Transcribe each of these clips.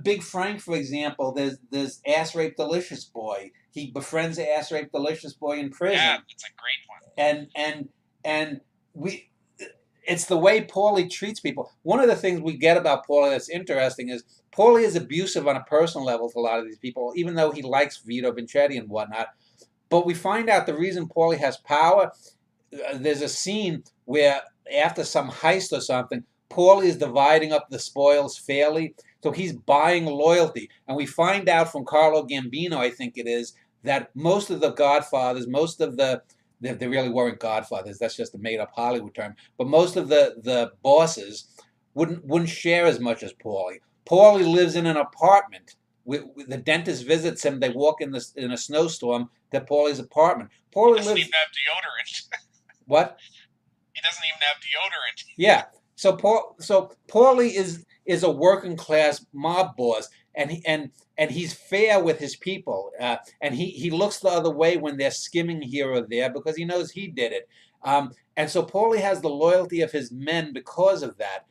Big Frank, for example, there's Ass Rape Delicious Boy. He befriends Ass Rape Delicious Boy in Yeah, prison, it's a great one. and we it's the way Paulie treats people. One of the things we get about Paulie that's interesting is Paulie is abusive on a personal level to a lot of these people, even though he likes Vito Vincetti and whatnot. But we find out the reason Paulie has power. There's a scene where after some heist or something, Paulie is dividing up the spoils fairly. So he's buying loyalty. And we find out from Carlo Gambino, I think it is, that most of the Godfathers, most of they really weren't Godfathers. That's just a made-up Hollywood term. But most of the bosses wouldn't share as much as Paulie. Paulie lives in an apartment. The dentist visits him. They walk in a snowstorm to Paulie's apartment. He Paulie doesn't lives even have deodorant. what? He doesn't even have deodorant. Yeah. So Paulie is a working class mob boss, and he's fair with his people, and he looks the other way when they're skimming here or there because he knows he did it. And so Paulie has the loyalty of his men because of that,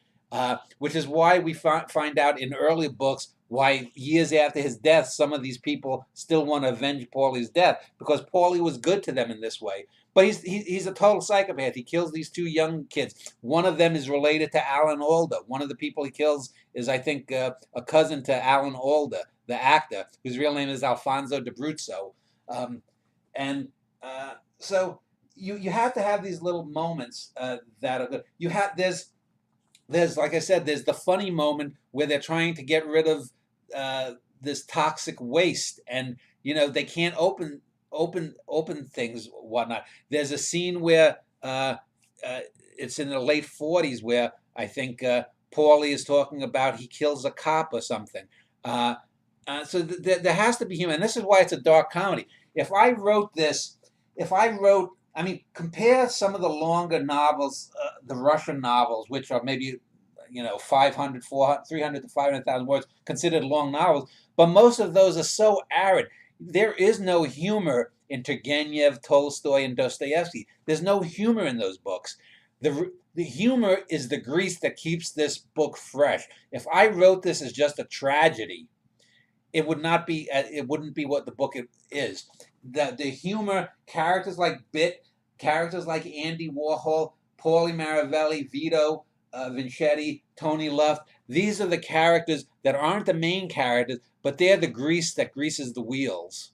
which is why we find out in early books why years after his death, some of these people still want to avenge Paulie's death because Paulie was good to them in this way. But he's a total psychopath. He kills these two young kids. One of them is related to Alan Alda. One of the people he kills is, I think, a cousin to Alan Alda, the actor, whose real name is Alfonso d'Abruzzo. Um, and so you have to have these little moments that are good. You have there's like I said, there's the funny moment where they're trying to get rid of this toxic waste, and they can't open things, whatnot. There's a scene where uh, it's in the late '40s where I think Paulie is talking about he kills a cop or something. Uh, there has to be humor, and this is why it's a dark comedy. If I wrote this, if I wrote, I mean, compare some of the longer novels, the Russian novels, which are maybe 500, 400, 300 to 500,000 words, considered long novels, but most of those are so arid. There is no humor in Turgenev, Tolstoy, and Dostoevsky. There's no humor in those books. The humor is the grease that keeps this book fresh. If I wrote this as just a tragedy, it would not be. It wouldn't be what the book is. The humor, characters like Bit, characters like Andy Warhol, Paulie Maravelli, Vito Vincetti, Tony Luft. These are the characters that aren't the main characters, but they're the grease that greases the wheels.